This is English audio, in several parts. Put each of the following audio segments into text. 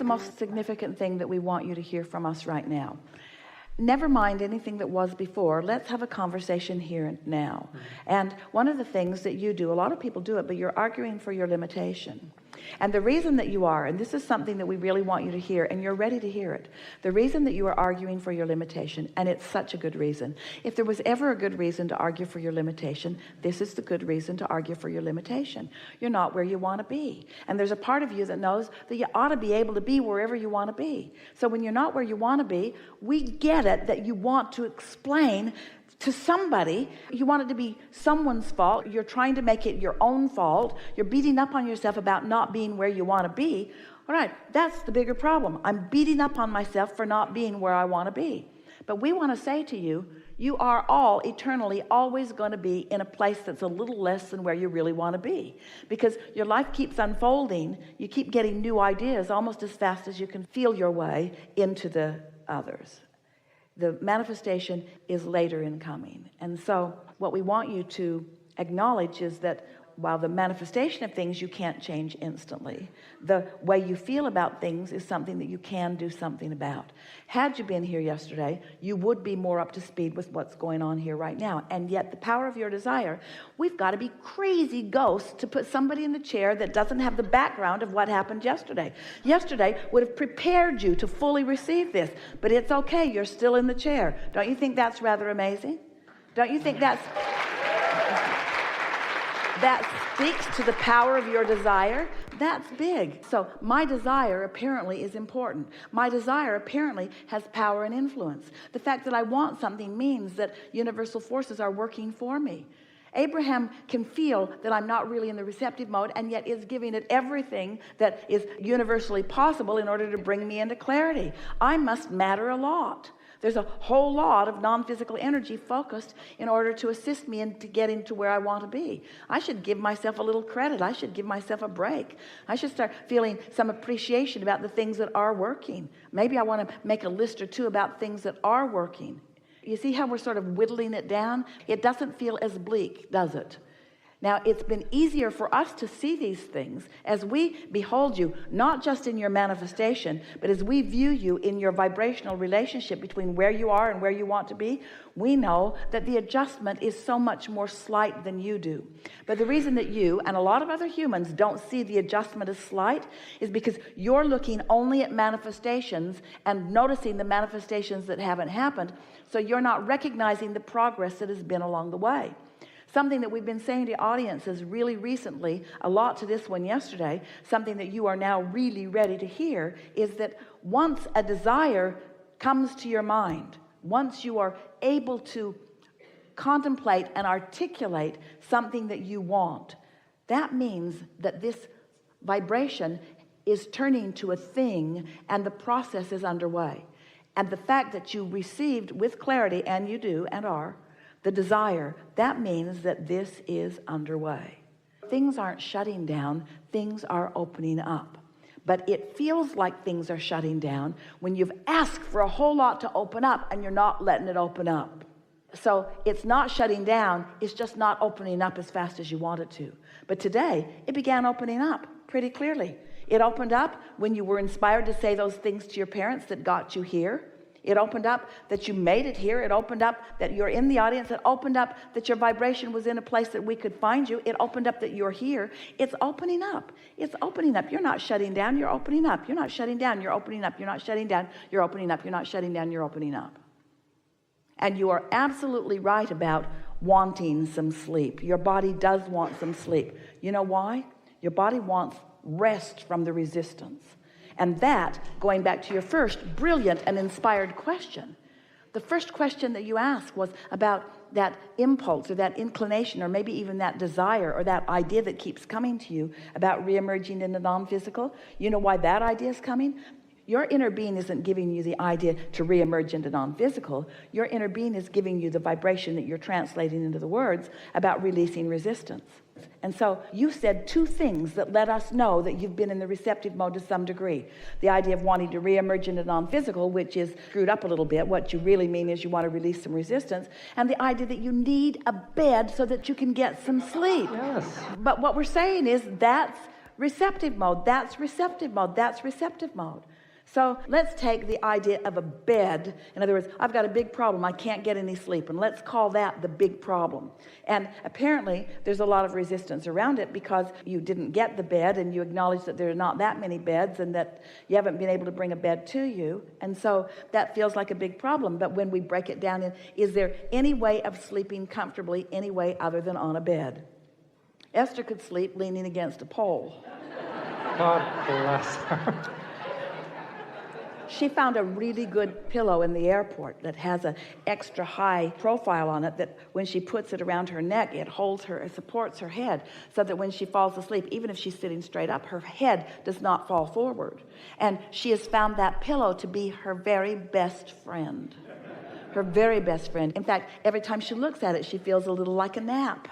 the most significant thing that we want you to hear from us right now. Never mind anything that was before. Let's have a conversation here and now. And one of the things that you do, a lot of people do it, but you're arguing for your limitation. And the reason that you are, and this is something that we really want you to hear, and you're ready to hear it, the reason that you are arguing for your limitation, and it's such a good reason. If there was ever a good reason to argue for your limitation, this is the good reason to argue for your limitation. You're not where you want to be. And there's a part of you that knows that you ought to be able to be wherever you want to be. So when you're not where you want to be, we get it that you want to explain to somebody. You want it to be someone's fault. You're trying to make it your own fault. You're beating up on yourself about not being where you want to be. All right, that's the bigger problem. I'm beating up on myself for not being where I want to be. But we want to say to you, you are all eternally always going to be in a place that's a little less than where you really want to be, because your life keeps unfolding. You keep getting new ideas almost as fast as you can feel your way into the others. The manifestation is later in coming. And so what we want you to acknowledge is that while the manifestation of things you can't change instantly, the way you feel about things is something that you can do something about. Had you been here yesterday, you would be more up to speed with what's going on here right now. And yet the power of your desire, we've got to be crazy ghosts to put somebody in the chair that doesn't have the background of what happened yesterday. Yesterday would have prepared you to fully receive this, but it's okay, you're still in the chair. Don't you think that's rather amazing? Don't you think that speaks to the power of your desire? That's big. So my desire apparently is important. My desire apparently has power and influence. The fact that I want something means that universal forces are working for me. Abraham can feel that I'm not really in the receptive mode, and yet is giving it everything that is universally possible in order to bring me into clarity. I must matter a lot. There's a whole lot of non-physical energy focused in order to assist me into getting to where I want to be. I should give myself a little credit. I should give myself a break. I should start feeling some appreciation about the things that are working. Maybe I want to make a list or two about things that are working. You see how we're sort of whittling it down? It doesn't feel as bleak, does it? Now, it's been easier for us to see these things as we behold you, not just in your manifestation, but as we view you in your vibrational relationship between where you are and where you want to be. We know that the adjustment is so much more slight than you do. But the reason that you and a lot of other humans don't see the adjustment as slight is because you're looking only at manifestations and noticing the manifestations that haven't happened. So you're not recognizing the progress that has been along the way. Something that we've been saying to audiences really recently, a lot to this one yesterday, something that you are now really ready to hear, is that once a desire comes to your mind, once you are able to contemplate and articulate something that you want, that means that this vibration is turning to a thing and the process is underway. And the fact that you received with clarity, and you do and are, the desire, that means that this is underway. Things aren't shutting down, things are opening up. But it feels like things are shutting down when you've asked for a whole lot to open up and you're not letting it open up. So it's not shutting down, it's just not opening up as fast as you want it to. But today, it began opening up pretty clearly. It opened up when you were inspired to say those things to your parents that got you here. It opened up that you made it here. It opened up that you're in the audience. It opened up that your vibration was in a place that we could find you. It opened up that you're here. It's opening up. It's opening up. You're not shutting down. You're opening up. You're not shutting down. You're opening up. You're not shutting down. You're opening up. You're not shutting down. You're opening up. And you are absolutely right about wanting some sleep. Your body does want some sleep. You know why? Your body wants rest from the resistance. And that, going back to your first brilliant and inspired question, the first question that you asked was about that impulse or that inclination or maybe even that desire or that idea that keeps coming to you about reemerging in the non-physical. You know why that idea is coming? Your inner being isn't giving you the idea to reemerge into non-physical. Your inner being is giving you the vibration that you're translating into the words about releasing resistance. And so you said two things that let us know that you've been in the receptive mode to some degree. The idea of wanting to reemerge into non-physical, which is screwed up a little bit. What you really mean is you want to release some resistance. And the idea that you need a bed so that you can get some sleep. Yes. But what we're saying is that's receptive mode. That's receptive mode. That's receptive mode. So let's take the idea of a bed. In other words, I've got a big problem. I can't get any sleep. And let's call that the big problem. And apparently there's a lot of resistance around it because you didn't get the bed, and you acknowledge that there are not that many beds and that you haven't been able to bring a bed to you. And so that feels like a big problem. But when we break it down, is there any way of sleeping comfortably any way other than on a bed? Esther could sleep leaning against a pole. God bless her. She found a really good pillow in the airport that has an extra high profile on it, that when she puts it around her neck, it holds her, it supports her head, so that when she falls asleep, even if she's sitting straight up, her head does not fall forward. And she has found that pillow to be her very best friend. Her very best friend. In fact, every time she looks at it, she feels a little like a nap.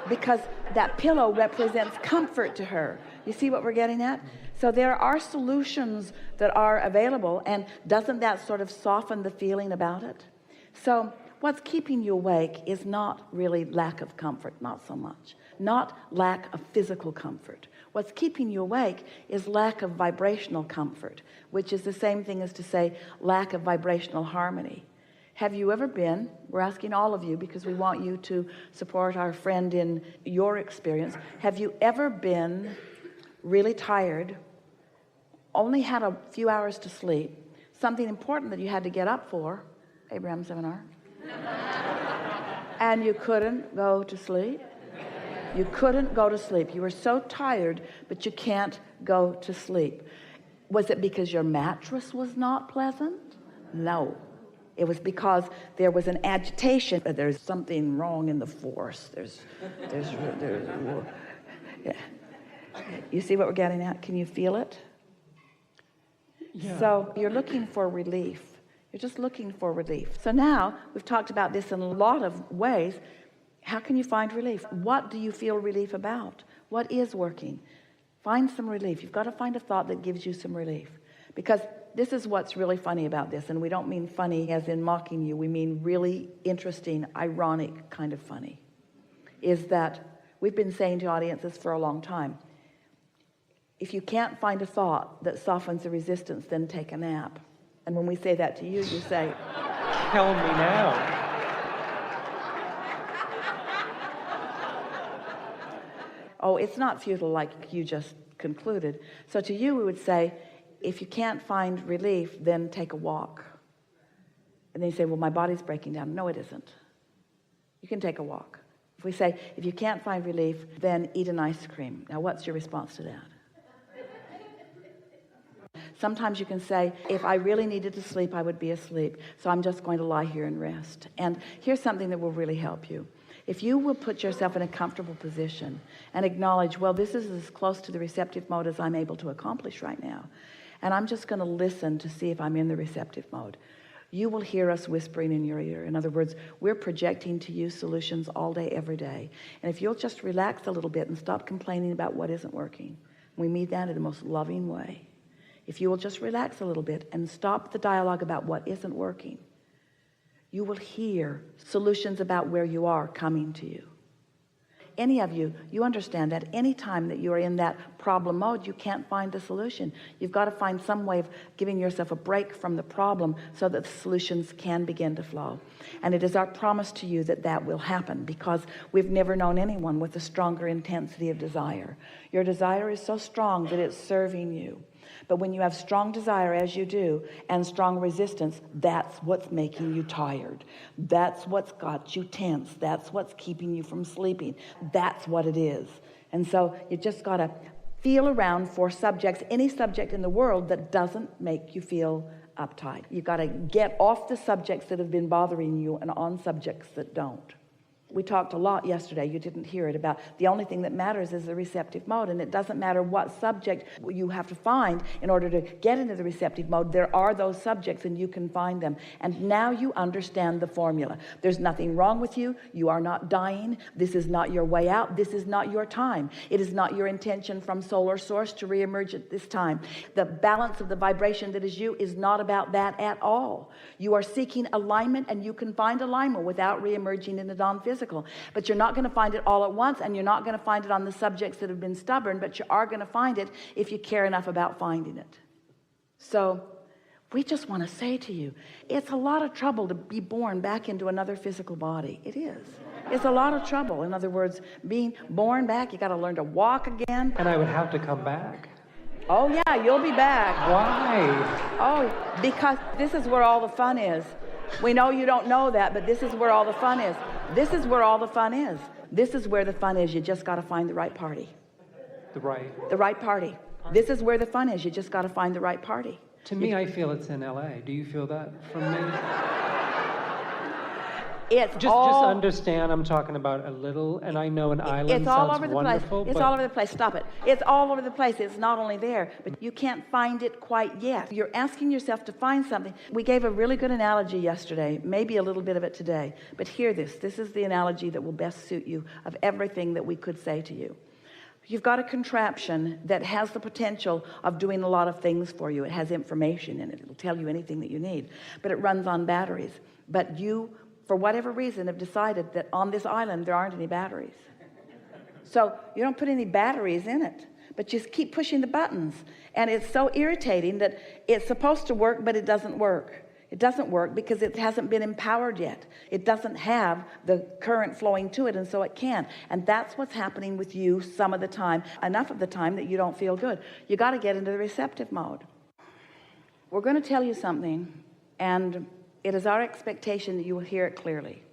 Because that pillow represents comfort to her. You see what we're getting at? So there are solutions that are available, and doesn't that sort of soften the feeling about it? So what's keeping you awake is not really lack of comfort, not so much. Not lack of physical comfort. What's keeping you awake is lack of vibrational comfort, which is the same thing as to say lack of vibrational harmony. Have you ever been, we're asking all of you because we want you to support our friend in your experience. Have you ever been really tired, only had a few hours to sleep, something important that you had to get up for, Abraham seminar, and you couldn't go to sleep? You couldn't go to sleep. You were so tired, but you can't go to sleep. Was it because your mattress was not pleasant? No. It was because there was an agitation. There's something wrong in the force. There's yeah. You see what we're getting at? Can you feel it? Yeah. So you're looking for relief. You're just looking for relief. So now we've talked about this in a lot of ways. How can you find relief? What do you feel relief about? What is working? Find some relief. You've got to find a thought that gives you some relief. Because this is what's really funny about this. And we don't mean funny as in mocking you. We mean really interesting, ironic kind of funny. Is that we've been saying to audiences for a long time, if you can't find a thought that softens the resistance, then take a nap. And when we say that to you, you say, Tell me now. oh, it's not futile like you just concluded. So to you, we would say, if you can't find relief, then take a walk. And then you say, well, my body's breaking down. No, it isn't. You can take a walk. If we say, if you can't find relief, then eat an ice cream. Now, what's your response to that? Sometimes you can say, if I really needed to sleep, I would be asleep. So I'm just going to lie here and rest. And here's something that will really help you. If you will put yourself in a comfortable position and acknowledge, well, this is as close to the receptive mode as I'm able to accomplish right now. And I'm just going to listen to see if I'm in the receptive mode. You will hear us whispering in your ear. In other words, we're projecting to you solutions all day, every day. And if you'll just relax a little bit and stop complaining about what isn't working, we mean that in the most loving way. If you will just relax a little bit and stop the dialogue about what isn't working, you will hear solutions about where you are coming to you. Any of you, you understand that any time that you are in that problem mode, you can't find a solution. You've got to find some way of giving yourself a break from the problem so that the solutions can begin to flow. And it is our promise to you that that will happen, because we've never known anyone with a stronger intensity of desire. Your desire is so strong that it's serving you. But when you have strong desire, as you do, and strong resistance, that's what's making you tired. That's what's got you tense. That's what's keeping you from sleeping. That's what it is. And so you just got to feel around for subjects, any subject in the world that doesn't make you feel uptight. You got to get off the subjects that have been bothering you and on subjects that don't. We talked a lot yesterday, you didn't hear it, about the only thing that matters is the receptive mode. And it doesn't matter what subject you have to find in order to get into the receptive mode. There are those subjects and you can find them. And now you understand the formula. There's nothing wrong with you. You are not dying. This is not your way out. This is not your time. It is not your intention from solar source to reemerge at this time. The balance of the vibration that is you is not about that at all. You are seeking alignment, and you can find alignment without reemerging in the non-physical. physical. But you're not going to find it all at once, and you're not going to find it on the subjects that have been stubborn, but you are going to find it if you care enough about finding it. So we just want to say to you, it's a lot of trouble to be born back into another physical body. It is. It's a lot of trouble. In other words, being born back, you got to learn to walk again. And I would have to come back. Oh yeah, you'll be back. Why? Oh, because this is where all the fun is. We know you don't know that, but this is where all the fun is. This is where all the fun is. This is where the fun is. You just got to find the right party. The right. The right party. This is where the fun is. You just got to find the right party. To me, I feel it's in LA. Do you feel that from me? It's just understand I'm talking about a little, and I know an island it's all sounds over the wonderful. place. It's all over the place. Stop it. It's all over the place. It's not only there, but you can't find it quite yet. You're asking yourself to find something. We gave a really good analogy yesterday, maybe a little bit of it today, but hear this. This is the analogy that will best suit you of everything that we could say to you. You've got a contraption that has the potential of doing a lot of things for you. It has information in it. It'll tell you anything that you need, but it runs on batteries. But you, for whatever reason, have decided that on this island there aren't any batteries. So you don't put any batteries in it, but you keep pushing the buttons. And it's so irritating that it's supposed to work, but it doesn't work. It doesn't work because it hasn't been empowered yet. It doesn't have the current flowing to it, and so it can't. And that's what's happening with you some of the time, enough of the time that you don't feel good. You got to get into the receptive mode. We're going to tell you something, and it is our expectation that you will hear it clearly.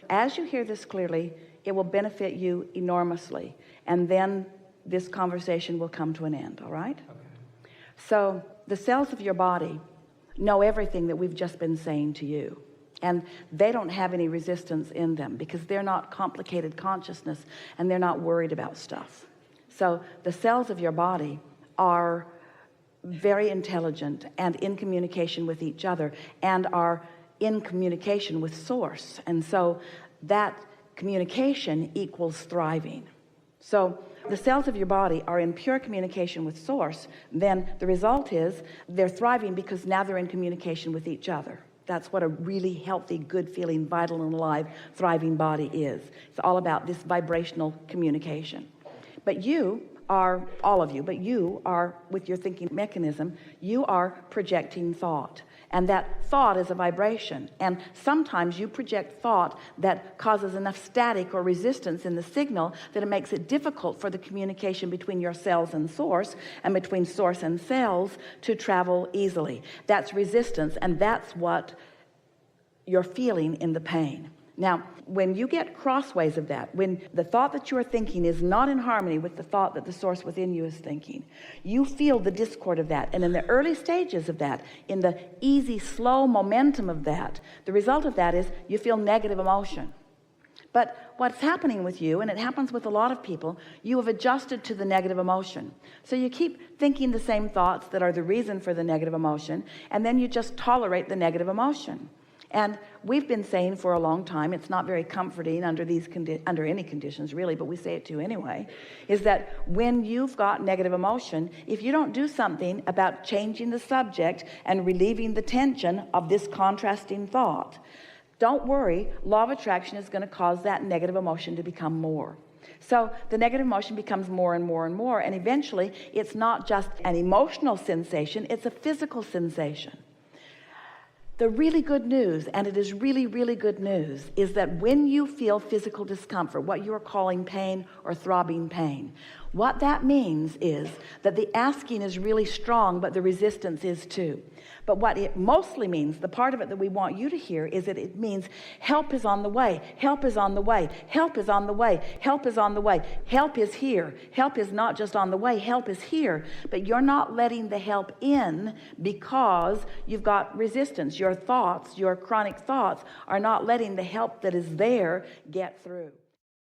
As you hear this clearly, it will benefit you enormously, and then this conversation will come to an end, all right? Okay. So the cells of your body know everything that we've just been saying to you, and they don't have any resistance in them because they're not complicated consciousness, and they're not worried about stuff. So the cells of your body are very intelligent and in communication with each other, and are in communication with source, and so that communication equals thriving. So the cells of your body are in pure communication with source, then the result is they're thriving because now they're in communication with each other. That's what a really healthy, good feeling, vital and alive, thriving body is. It's all about this vibrational communication. But you are, all of you, but you are, with your thinking mechanism, you are projecting thought. And that thought is a vibration. And sometimes you project thought that causes enough static or resistance in the signal that it makes it difficult for the communication between your cells and source, and between source and cells, to travel easily. That's resistance, and that's what you're feeling in the pain. Now, when you get crossways of that, when the thought that you're thinking is not in harmony with the thought that the source within you is thinking, you feel the discord of that. And in the early stages of that, in the easy, slow momentum of that, the result of that is you feel negative emotion. But what's happening with you, and it happens with a lot of people, you have adjusted to the negative emotion. So you keep thinking the same thoughts that are the reason for the negative emotion, and then you just tolerate the negative emotion. And we've been saying for a long time, it's not very comforting under any conditions really, but we say it to you anyway, is that when you've got negative emotion, if you don't do something about changing the subject and relieving the tension of this contrasting thought, don't worry, law of attraction is going to cause that negative emotion to become more. So the negative emotion becomes more and more and more, and eventually it's not just an emotional sensation, it's a physical sensation. The really good news, and it is really, really good news, is that when you feel physical discomfort, what you are calling pain or throbbing pain, what that means is that the asking is really strong, but the resistance is too. But what it mostly means, the part of it that we want you to hear, is that it means help is on the way, help is on the way, help is on the way, help is on the way, help is here. Help is not just on the way, help is here. But you're not letting the help in because you've got resistance. Your thoughts, your chronic thoughts, are not letting the help that is there get through.